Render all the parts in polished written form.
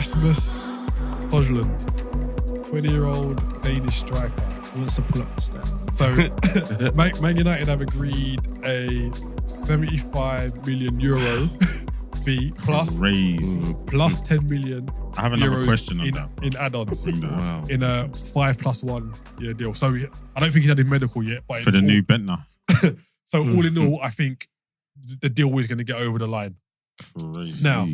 Rasmus Højlund, 20-year-old Danish striker. He wants to pull up the stats. So, Man United have agreed a 75 million euro fee plus 10 million. I have another question on that. In add-ons. Wow. In a 5+1 year deal. So I don't think he's had his medical yet. But For the new Bentner. So all in all, I think the deal is going to get over the line. Crazy. Now,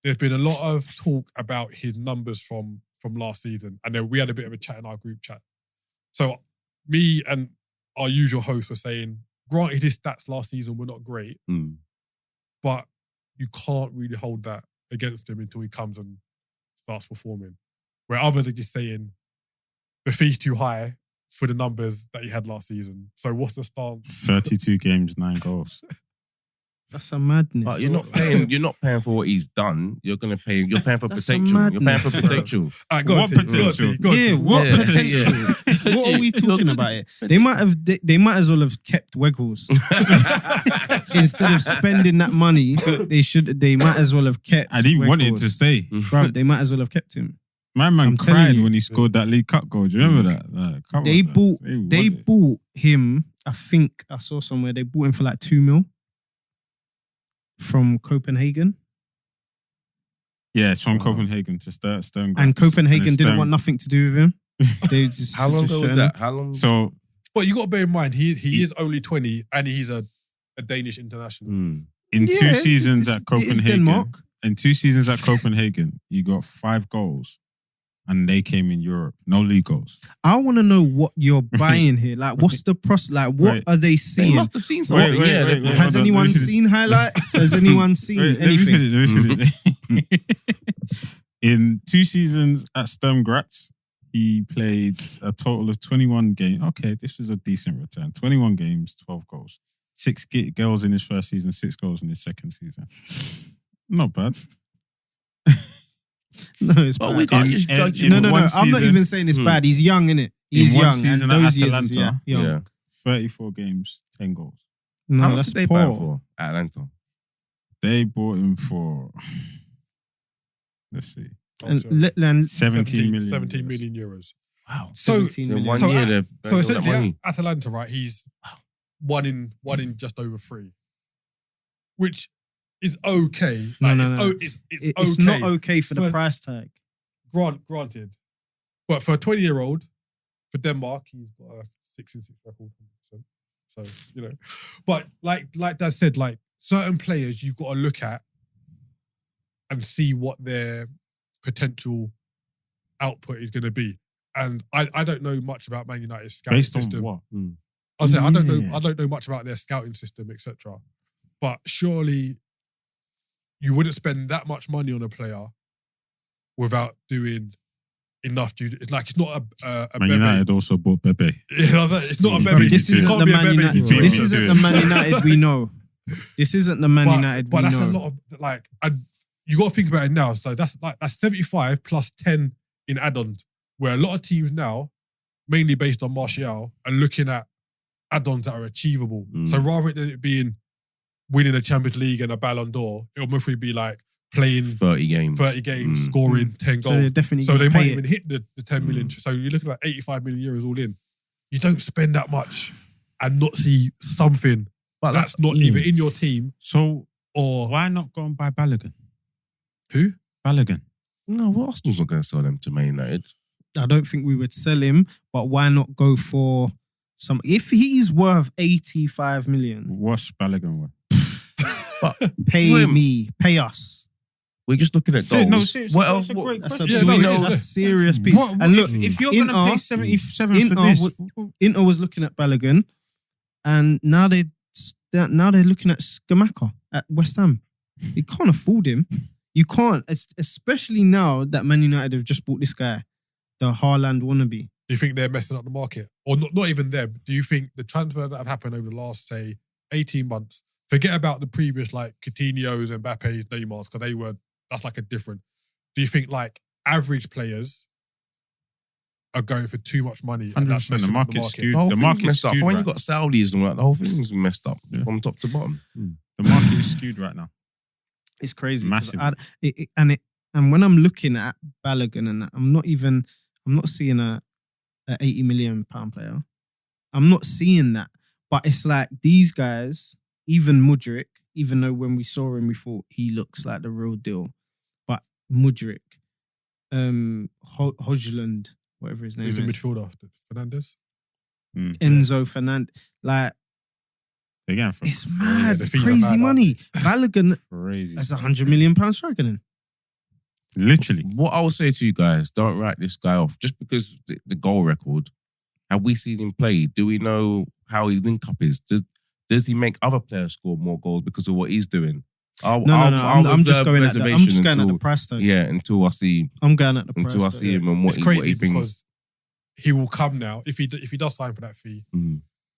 there's been a lot of talk about his numbers from last season. And then we had a bit of a chat in our group chat. So me and our usual host were saying, granted his stats last season were not great, but you can't really hold that against him until he comes and starts performing. Where others are just saying the fee's too high for the numbers that he had last season. So what's the stance? 32 games, 9 goals. That's a madness. But you're not paying for what he's done. You're paying for That's potential. You're paying for madness, potential. What potential? What potential? What are we talking about here? They might as well have kept Weggles. Instead of spending that money, they might as well have kept And he Weghorst. wanted to stay. Bruv, they might as well have kept him. Man I'm telling cried you. when he scored that League Cup goal. Do you remember that? Come They on, they bought him, I think I saw somewhere, they bought him for like 2 mil from Copenhagen. Yeah, it's from Copenhagen to Stern. And Copenhagen didn't want nothing to do with him. They just, How long ago was that? How long? So, But you got to bear in mind, he is only 20 and he's a Danish international. in 2 seasons it at is Copenhagen, Denmark. you got 5 goals. And they came in Europe. No league goals. I want to know what you're buying here. Like, what's the process? Like, what are they They seeing? must have seen something. Wait, Has hold on, anyone let me finish. seen highlights? Has anyone seen Let me anything? finish. In 2 seasons at Sturm Graz, he played a total of 21 games. Okay, this was a decent return. 21 games, 12 goals. 6 goals in his first season, 6 goals in his second season. Not bad. No, it's But bad. we can't just judge him. No. I'm not even saying it's bad. He's young, innit? He's in one young. season and at those years, Atalanta, young. Yeah. 34 games, 10 goals. No, How much that's did they buy him poor. for? Atlanta. They bought him for, let's see, And Letland, 17 million. 17 million euros. wow. So- 17 In million. 1 So year, at- they've So spent all that essentially, money. Atalanta, right? He's one in just over 3, which is okay. No, Like, no. It's It's okay. not okay for the For- price tag. Granted, but for a 20-year-old, for Denmark, he's got a 6-6 record, 100%. So but like Dad said, like certain players you've got to look at and see what their potential output is going to be. And I don't know much about Man United's scouting Based on system. what? I say I don't Yeah. know much about their scouting system, etc. But surely you wouldn't spend that much money on a player without doing enough due. It's like it's not a Man Bebe. United also bought Bebe. It's not a Bro, Bebe. this It isn't can't the be a Man Bebe United. situation. This isn't the Man United we know. This isn't the Man United we But that's know. a lot of like, and you got to think about it now. So that's 75 plus 10 in add-ons, where a lot of teams now, mainly based on Martial, are looking at add-ons that are achievable. So rather than it being winning a Champions League and a Ballon d'Or, it'll mostly be like playing 30 games. scoring 10 So goals. they're definitely So they gonna might pay even it. hit the 10 million. So you're looking at 85 million euros all in. You don't spend that much and not see something But that's not either in your team So or why not go and buy Balogun? who? Balogun. No, well, Arsenal's not going to sell them to Man United. I don't think we would sell him, but why not go for some? If he's worth 85 million, What's Balogun worth? But pay for him, me, pay us. we're just looking at goals. No, seriously, what else? that's a great That's a, question. Yeah, do we no, know it is. that's serious piece. What, And look, if you're Inter- going to pay 77 for Inter this, Inter was looking at Balogun, and now they're looking at Skamaka at West Ham. You can't afford him. You can't, especially now that Man United have just bought this guy, the Hojland wannabe. Do you think they're messing up the market? Or not even them. Do you think the transfer that have happened over the last, say, 18 months, forget about the previous like Coutinho's, Mbappe's, Neymar's, because that's like a different. Do you think like average players are going for too much money? And that's 100%, the messing up market's skewed. The whole The thing's market's messed up. skewed When right. you got Saudis and all that, the whole thing's messed up from top to bottom. The market is skewed right now. It's crazy. Massive. And And when I'm looking at Balogun and that, I'm not seeing a 80 million pound player. I'm not seeing that. But it's like these guys, even Mudryk, even though when we saw him, we thought he looks like the real deal. But Mudryk, Hojland, whatever his name He's is. a midfielder, Fernandez. Enzo Fernandez. Like, Again, for it's mad. the fees are Crazy mad, money. Balogun, crazy. that's £100 million striker then. Literally. What I will say to you guys, don't write this guy off just because the goal record. Have we seen him play? Do we know how his link up is? Does he make other players score more goals because of what he's doing? I'm just going at the price tag. Yeah, until I see. I'm going at the price until I see him and what It's he crazy brings. because he will come now if he does sign for that fee.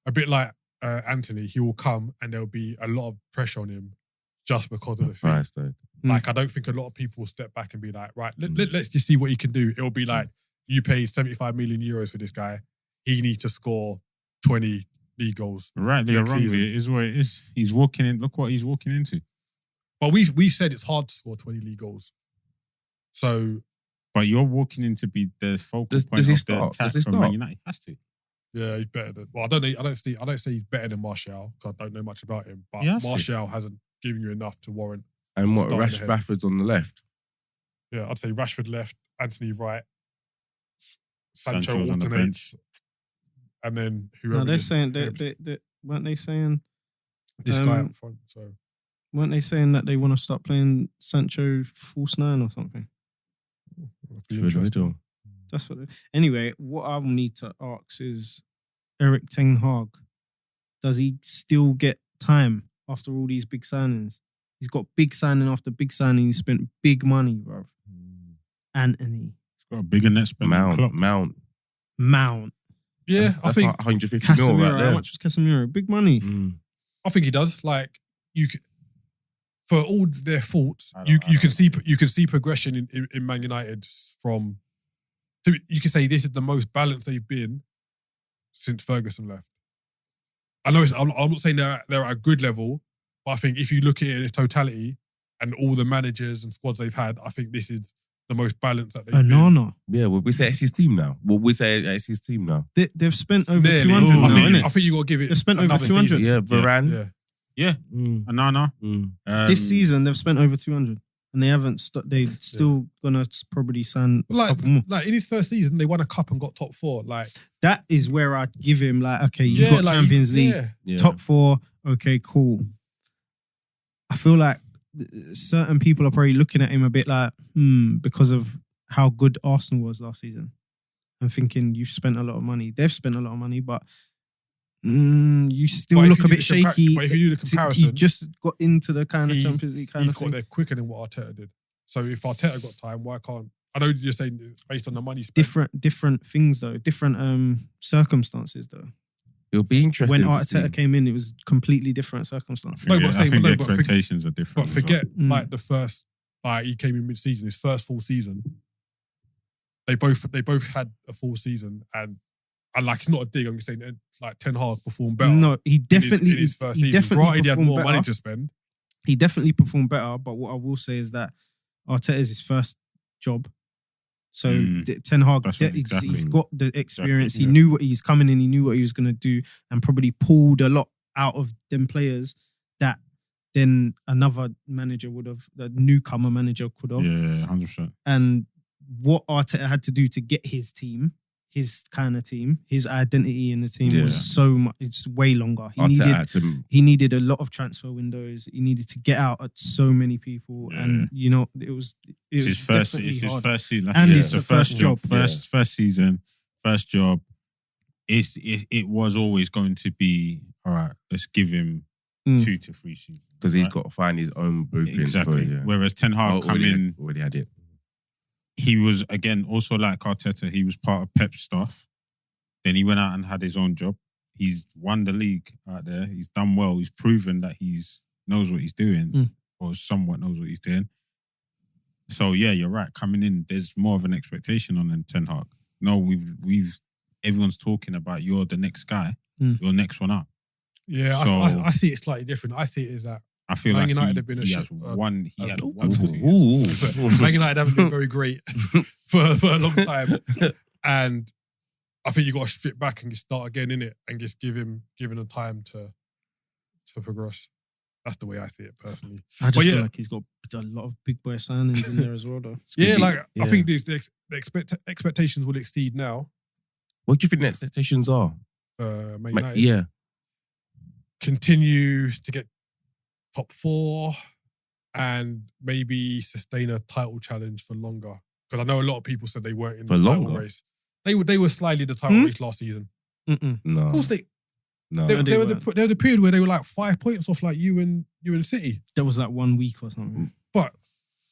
A bit like Anthony, he will come and there'll be a lot of pressure on him just because of the fee. Price tag. Like I don't think a lot of people will step back and be like, right, let's just see what he can do. It'll be like you paid 75 million euros for this guy. He needs to score 20 league goals. Rightly or next wrongly, season. it is what it is. He's walking in. Look what he's walking into. But we said it's hard to score 20 league goals. So But you're walking in to be the focal Does point he of start? the attack Does he from start? Man United. He has to. yeah, he's better than. Well, I don't say he's better than Martial because I don't know much about him. But He has to. Martial hasn't given you enough to warrant. And what, Starting ahead. Rashford's on the left? Yeah, I'd say Rashford left, Anthony right, Sancho Sancho's on the alternates, and then whoever. No, they're is- saying they weren't they saying this guy up front. So weren't they saying that they want to start playing Sancho false nine or something? it'll be Should we interesting. do? That's what. Anyway, what I will need to ask is Eric Ten Hag. Does he still get time after all these big signings? He's got big signing after big signing. He spent big money, bro. Anthony, He's got a bigger net spend than Klopp. Mount. Mount, Yeah, That's I think 150 mil Casemiro. right How there. much was Casemiro? Big money. I think he does. Like for all their faults, I you don't can see know. you can see progression in Man United from. You can say this is the most balanced they've been since Ferguson left. I know I'm not saying they're at a good level, but I think if you look at it in its totality and all the managers and squads they've had, I think this is the most balanced that they've been. Onana. Yeah, well, we say it's his team now. Well, we say it's his team now. They've spent over Nearly. 200 Ooh, now, I think, innit? I think you got to give it. They've spent over another 200. season. Yeah, Varane. Yeah. Yeah, Onana. This season they've spent over 200, and they haven't. They're still gonna probably sign a Like, couple more. like in his first season, they won a cup and got top 4. Like, That is where I'd give him like, okay, you yeah, got like, Champions League, Yeah. top 4. Okay, cool. I feel like certain people are probably looking at him a bit like, because of how good Arsenal was last season, and thinking you've spent a lot of money. They've spent a lot of money, but you still But if look you a do bit the shaky. but if you do the comparison, you just got into the kind of he- Champions League kind he's of got thing. there quicker than what Arteta did. So if Arteta got time, why can't? I know you're saying based on the money spent. Different things though, different circumstances though. It'll be interesting When to see. Arteta came in, it was completely different circumstances. No, but I saying- think no, the but for- expectations are different. But as well. forget Mm. like the first, like he came in mid-season, his first full season. They both had a full season, and like it's not a dig. I'm just saying like Ten Hag performed better. No, he definitely, in his first he season. definitely Granted, he had performed more better. money to spend. He definitely performed better. But what I will say is that Arteta is his first job. So Ten Hag, That's right, exactly. he's got the experience. Exactly, He knew what he's coming in. He knew what he was going to do, and probably pulled a lot out of them players that then another manager would have, the newcomer manager could have. Yeah, 100%. And what Arteta had to do to get his team, his kind of team, his identity in the team Yeah. was so much. It's way longer. Arteta had to He needed a lot of transfer windows. He needed to get out at so many people, Yeah. and you know it was It's his first. definitely It's his hard. first season, like And you said, it's the first job. First season, first job. It was always going to be all right. Let's give him 2 to 3 seasons because he's right? got to find his own blueprint. Exactly. For it, yeah. Whereas Ten Hag come in, already had it. he was again also like Arteta. He was part of Pep's staff. Then he went out and had his own job. He's won the league out there. He's done well. He's proven that he's knows what he's doing, or somewhat knows what he's doing. So yeah, you're right. Coming in, there's more of an expectation on than Ten Hag. No, we've everyone's talking about you're the next guy. You're next one up. Yeah, So- I see it slightly different. I see it as that I feel Man like United have been a he shit- has one. He had ooh, one. So, Man United haven't been very great for a long time, and I think you got to strip back and just start again in it, and just give him the time to progress. That's the way I see it personally. I just But feel yeah. like he's got a lot of big boy signings in there as well, though. Yeah, be- like yeah. I think the expectations will exceed now. What do you think the expectations are? Man United Yeah. continues to get top 4 and maybe sustain a title challenge for longer. Because I know a lot of people said they weren't in the For title longer? race. They were slightly in the title race last season. Mm-mm. No. Of course, no. they were the period where they were like 5 points off like you and City. There was like 1 week or something. But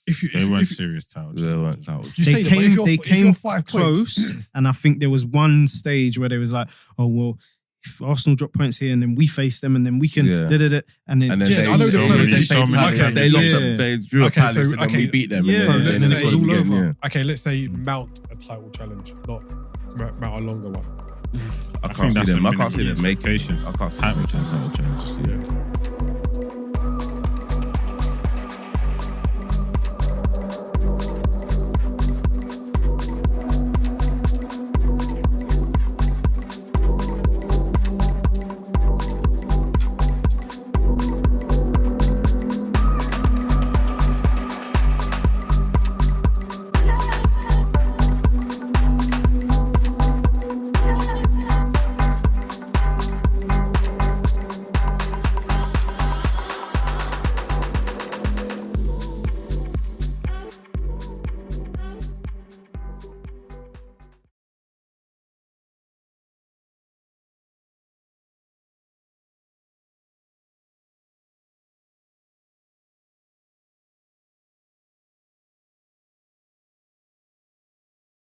if you They weren't serious title. They weren't title. you They say that, but came, if you're 5 close, points, and I think there was one stage where they was like, "Oh well, if Arsenal drop points here, and then we face them, and then we can Yeah. da-da-da," and then And then Yeah, they, I know the they, permutation. okay, they lost Yeah. them. They drew a Okay, Palace so- and then okay. we beat them. Yeah, and let's then say it's all it's again, all yeah. okay, let's say mount a title challenge, not mount a longer one. I think can't see that's them. a I can't see them minimum making. expectation. I can't see them making title challenge. Yeah.